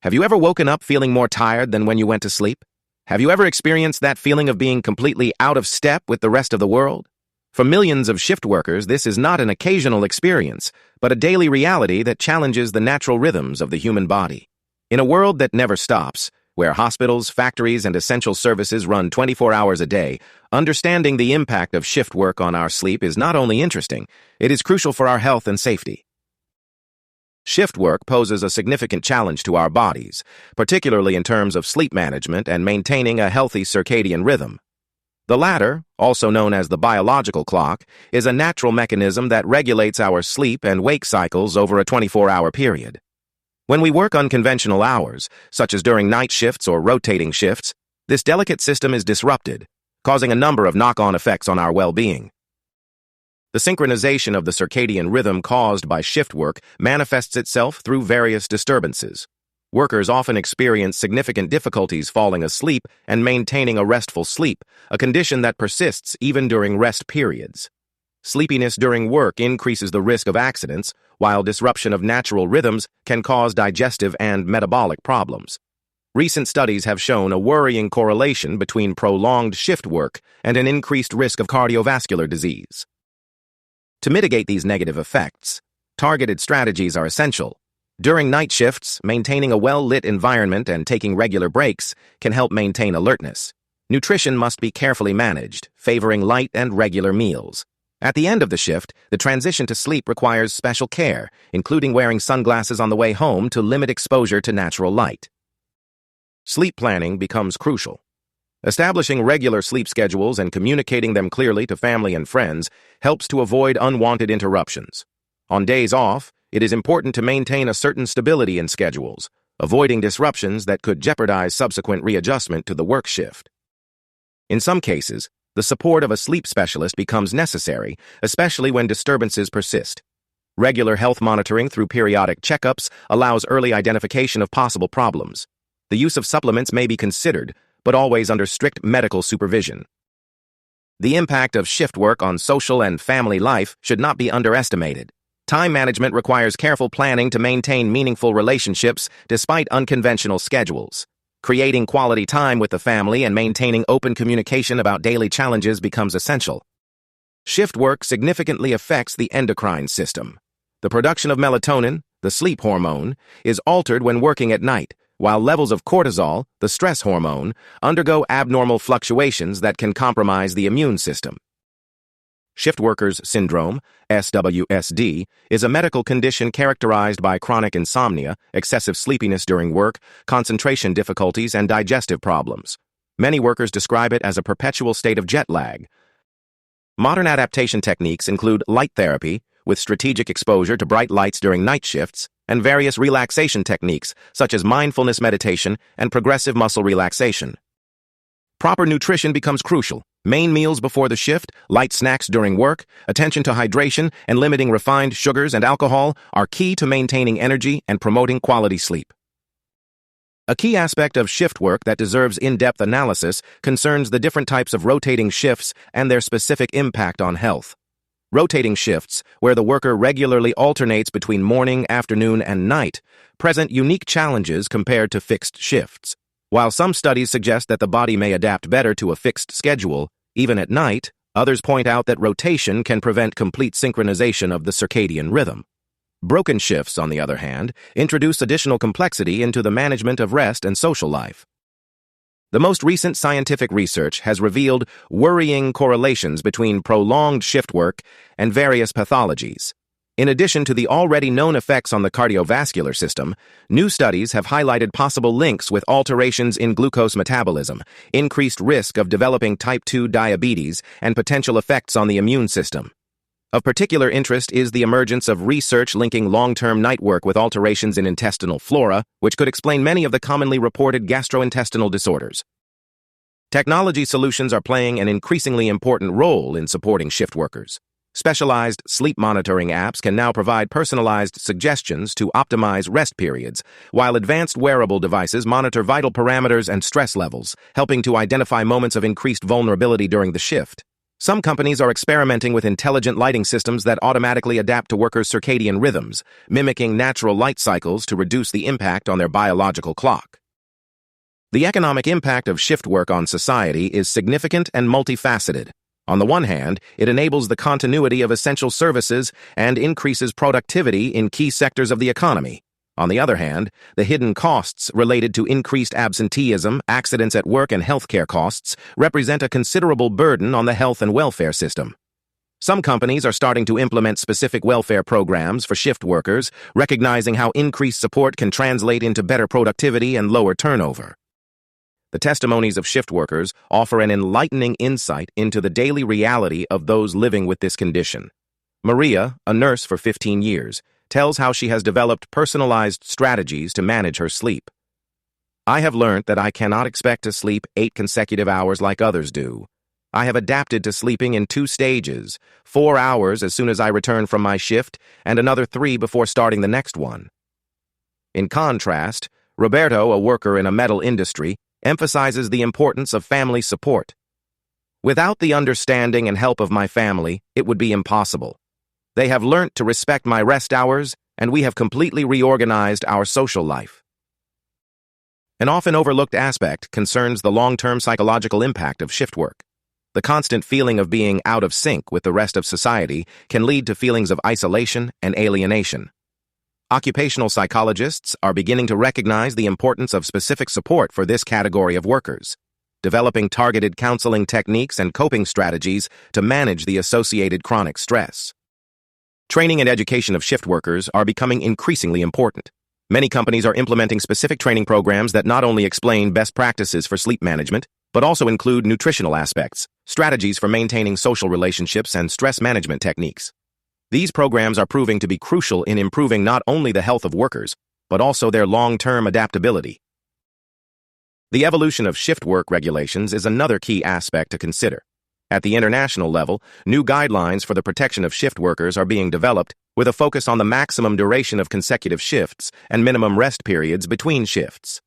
Have you ever woken up feeling more tired than when you went to sleep? Have you ever experienced that feeling of being completely out of step with the rest of the world? For millions of shift workers, this is not an occasional experience, but a daily reality that challenges the natural rhythms of the human body. In a world that never stops, where hospitals, factories, and essential services run 24 hours a day, understanding the impact of shift work on our sleep is not only interesting, it is crucial for our health and safety. Shift work poses a significant challenge to our bodies, particularly in terms of sleep management and maintaining a healthy circadian rhythm. The latter, also known as the biological clock, is a natural mechanism that regulates our sleep and wake cycles over a 24-hour period. When we work unconventional hours, such as during night shifts or rotating shifts, this delicate system is disrupted, causing a number of knock-on effects on our well-being. The synchronization of the circadian rhythm caused by shift work manifests itself through various disturbances. Workers often experience significant difficulties falling asleep and maintaining a restful sleep, a condition that persists even during rest periods. Sleepiness during work increases the risk of accidents, while disruption of natural rhythms can cause digestive and metabolic problems. Recent studies have shown a worrying correlation between prolonged shift work and an increased risk of cardiovascular disease. To mitigate these negative effects, targeted strategies are essential. During night shifts, maintaining a well-lit environment and taking regular breaks can help maintain alertness. Nutrition must be carefully managed, favoring light and regular meals. At the end of the shift, the transition to sleep requires special care, including wearing sunglasses on the way home to limit exposure to natural light. Sleep planning becomes crucial. Establishing regular sleep schedules and communicating them clearly to family and friends helps to avoid unwanted interruptions. On days off, it is important to maintain a certain stability in schedules, avoiding disruptions that could jeopardize subsequent readjustment to the work shift. In some cases, the support of a sleep specialist becomes necessary, especially when disturbances persist. Regular health monitoring through periodic checkups allows early identification of possible problems. The use of supplements may be considered, but always under strict medical supervision. The impact of shift work on social and family life should not be underestimated. Time management requires careful planning to maintain meaningful relationships despite unconventional schedules. Creating quality time with the family and maintaining open communication about daily challenges becomes essential. Shift work significantly affects the endocrine system. The production of melatonin, the sleep hormone, is altered when working at night, while levels of cortisol, the stress hormone, undergo abnormal fluctuations that can compromise the immune system. Shift workers syndrome, SWSD, is a medical condition characterized by chronic insomnia, excessive sleepiness during work, concentration difficulties, and digestive problems. Many workers describe it as a perpetual state of jet lag. Modern adaptation techniques include light therapy, with strategic exposure to bright lights during night shifts, and various relaxation techniques such as mindfulness meditation and progressive muscle relaxation. Proper nutrition becomes crucial. Main meals before the shift, light snacks during work, attention to hydration, and limiting refined sugars and alcohol are key to maintaining energy and promoting quality sleep. A key aspect of shift work that deserves in-depth analysis concerns the different types of rotating shifts and their specific impact on health. Rotating shifts, where the worker regularly alternates between morning, afternoon, and night, present unique challenges compared to fixed shifts. While some studies suggest that the body may adapt better to a fixed schedule, even at night, others point out that rotation can prevent complete synchronization of the circadian rhythm. Broken shifts, on the other hand, introduce additional complexity into the management of rest and social life. The most recent scientific research has revealed worrying correlations between prolonged shift work and various pathologies. In addition to the already known effects on the cardiovascular system, new studies have highlighted possible links with alterations in glucose metabolism, increased risk of developing type 2 diabetes, and potential effects on the immune system. Of particular interest is the emergence of research linking long-term night work with alterations in intestinal flora, which could explain many of the commonly reported gastrointestinal disorders. Technology solutions are playing an increasingly important role in supporting shift workers. Specialized sleep monitoring apps can now provide personalized suggestions to optimize rest periods, while advanced wearable devices monitor vital parameters and stress levels, helping to identify moments of increased vulnerability during the shift. Some companies are experimenting with intelligent lighting systems that automatically adapt to workers' circadian rhythms, mimicking natural light cycles to reduce the impact on their biological clock. The economic impact of shift work on society is significant and multifaceted. On the one hand, it enables the continuity of essential services and increases productivity in key sectors of the economy. On the other hand, the hidden costs related to increased absenteeism, accidents at work, and healthcare costs represent a considerable burden on the health and welfare system. Some companies are starting to implement specific welfare programs for shift workers, recognizing how increased support can translate into better productivity and lower turnover. The testimonies of shift workers offer an enlightening insight into the daily reality of those living with this condition. Maria, a nurse for 15 years, tells how she has developed personalized strategies to manage her sleep. "I have learned that I cannot expect to sleep 8 consecutive hours like others do. I have adapted to sleeping in 2 stages, 4 hours as soon as I return from my shift and another 3 before starting the next one." In contrast, Roberto, a worker in a metal industry, emphasizes the importance of family support. "Without the understanding and help of my family, it would be impossible. They have learnt to respect my rest hours, and we have completely reorganized our social life." An often overlooked aspect concerns the long-term psychological impact of shift work. The constant feeling of being out of sync with the rest of society can lead to feelings of isolation and alienation. Occupational psychologists are beginning to recognize the importance of specific support for this category of workers, developing targeted counseling techniques and coping strategies to manage the associated chronic stress. Training and education of shift workers are becoming increasingly important. Many companies are implementing specific training programs that not only explain best practices for sleep management, but also include nutritional aspects, strategies for maintaining social relationships, and stress management techniques. These programs are proving to be crucial in improving not only the health of workers, but also their long-term adaptability. The evolution of shift work regulations is another key aspect to consider. At the international level, new guidelines for the protection of shift workers are being developed with a focus on the maximum duration of consecutive shifts and minimum rest periods between shifts.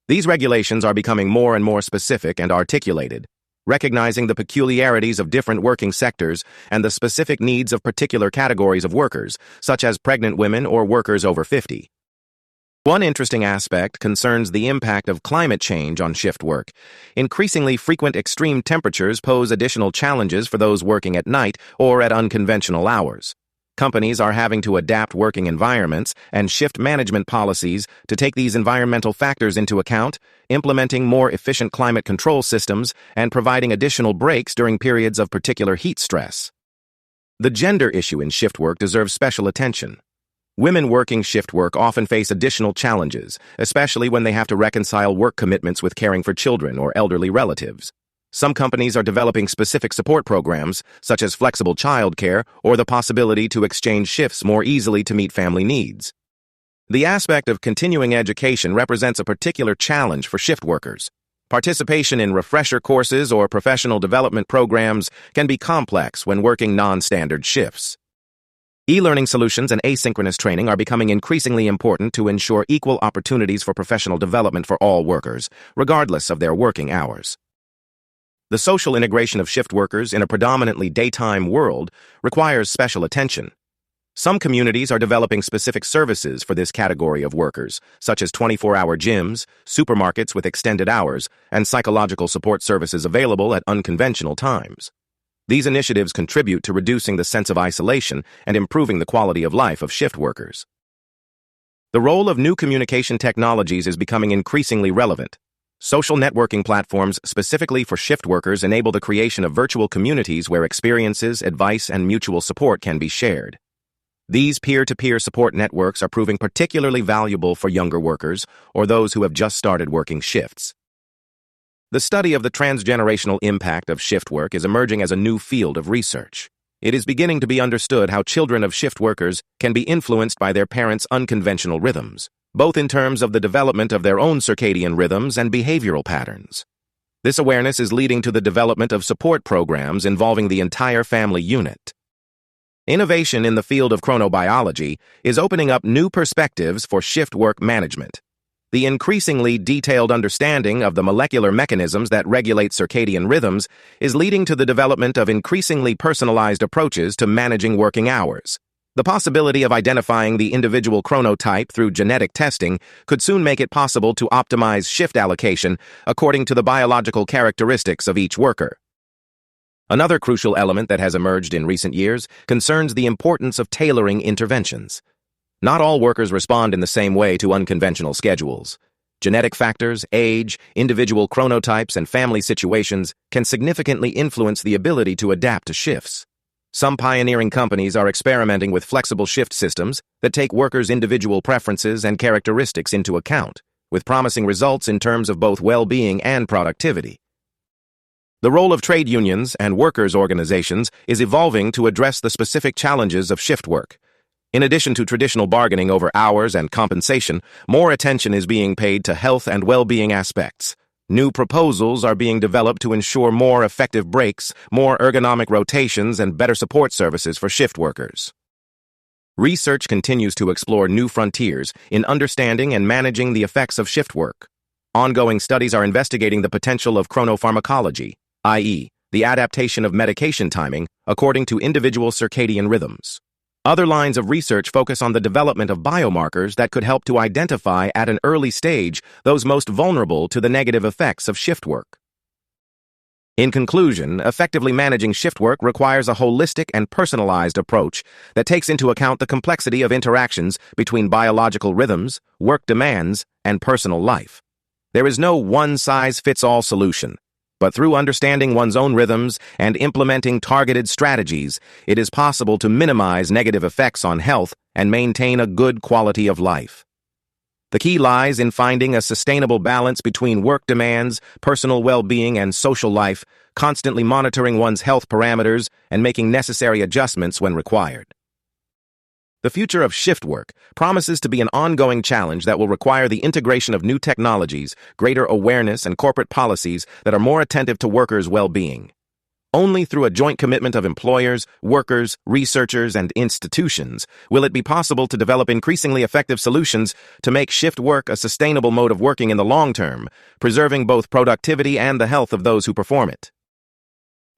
These regulations are becoming more and more specific and articulated, recognizing the peculiarities of different working sectors and the specific needs of particular categories of workers, such as pregnant women or workers over 50. One interesting aspect concerns the impact of climate change on shift work. Increasingly frequent extreme temperatures pose additional challenges for those working at night or at unconventional hours. Companies are having to adapt working environments and shift management policies to take these environmental factors into account, implementing more efficient climate control systems and providing additional breaks during periods of particular heat stress. The gender issue in shift work deserves special attention. Women working shift work often face additional challenges, especially when they have to reconcile work commitments with caring for children or elderly relatives. Some companies are developing specific support programs, such as flexible childcare or the possibility to exchange shifts more easily to meet family needs. The aspect of continuing education represents a particular challenge for shift workers. Participation in refresher courses or professional development programs can be complex when working non-standard shifts. E-learning solutions and asynchronous training are becoming increasingly important to ensure equal opportunities for professional development for all workers, regardless of their working hours. The social integration of shift workers in a predominantly daytime world requires special attention. Some communities are developing specific services for this category of workers, such as 24-hour gyms, supermarkets with extended hours, and psychological support services available at unconventional times. These initiatives contribute to reducing the sense of isolation and improving the quality of life of shift workers. The role of new communication technologies is becoming increasingly relevant. Social networking platforms specifically for shift workers enable the creation of virtual communities where experiences, advice, and mutual support can be shared. These peer-to-peer support networks are proving particularly valuable for younger workers or those who have just started working shifts. The study of the transgenerational impact of shift work is emerging as a new field of research. It is beginning to be understood how children of shift workers can be influenced by their parents' unconventional rhythms, both in terms of the development of their own circadian rhythms and behavioral patterns. This awareness is leading to the development of support programs involving the entire family unit. Innovation in the field of chronobiology is opening up new perspectives for shift work management. The increasingly detailed understanding of the molecular mechanisms that regulate circadian rhythms is leading to the development of increasingly personalized approaches to managing working hours. The possibility of identifying the individual chronotype through genetic testing could soon make it possible to optimize shift allocation according to the biological characteristics of each worker. Another crucial element that has emerged in recent years concerns the importance of tailoring interventions. Not all workers respond in the same way to unconventional schedules. Genetic factors, age, individual chronotypes, and family situations can significantly influence the ability to adapt to shifts. Some pioneering companies are experimenting with flexible shift systems that take workers' individual preferences and characteristics into account, with promising results in terms of both well-being and productivity. The role of trade unions and workers' organizations is evolving to address the specific challenges of shift work. In addition to traditional bargaining over hours and compensation, more attention is being paid to health and well-being aspects. New proposals are being developed to ensure more effective breaks, more ergonomic rotations, and better support services for shift workers. Research continues to explore new frontiers in understanding and managing the effects of shift work. Ongoing studies are investigating the potential of chronopharmacology, i.e., the adaptation of medication timing according to individual circadian rhythms. Other lines of research focus on the development of biomarkers that could help to identify at an early stage those most vulnerable to the negative effects of shift work. In conclusion, effectively managing shift work requires a holistic and personalized approach that takes into account the complexity of interactions between biological rhythms, work demands, and personal life. There is no one-size-fits-all solution. But through understanding one's own rhythms and implementing targeted strategies, it is possible to minimize negative effects on health and maintain a good quality of life. The key lies in finding a sustainable balance between work demands, personal well-being, and social life, constantly monitoring one's health parameters and making necessary adjustments when required. The future of shift work promises to be an ongoing challenge that will require the integration of new technologies, greater awareness, and corporate policies that are more attentive to workers' well-being. Only through a joint commitment of employers, workers, researchers, and institutions will it be possible to develop increasingly effective solutions to make shift work a sustainable mode of working in the long term, preserving both productivity and the health of those who perform it.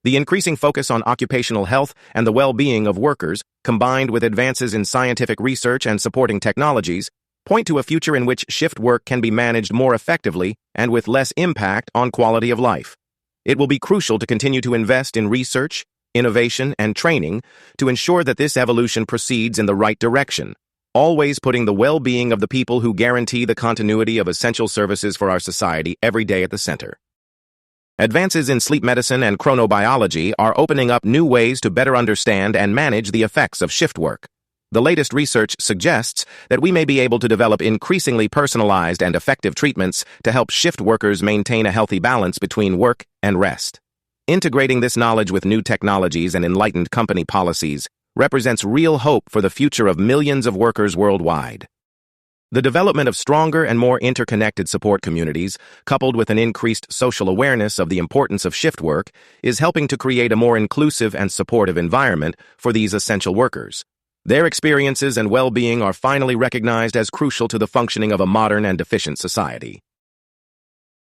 The increasing focus on occupational health and the well-being of workers, combined with advances in scientific research and supporting technologies, point to a future in which shift work can be managed more effectively and with less impact on quality of life. It will be crucial to continue to invest in research, innovation, and training to ensure that this evolution proceeds in the right direction, always putting the well-being of the people who guarantee the continuity of essential services for our society every day at the center. Advances in sleep medicine and chronobiology are opening up new ways to better understand and manage the effects of shift work. The latest research suggests that we may be able to develop increasingly personalized and effective treatments to help shift workers maintain a healthy balance between work and rest. Integrating this knowledge with new technologies and enlightened company policies represents real hope for the future of millions of workers worldwide. The development of stronger and more interconnected support communities, coupled with an increased social awareness of the importance of shift work, is helping to create a more inclusive and supportive environment for these essential workers. Their experiences and well-being are finally recognized as crucial to the functioning of a modern and efficient society.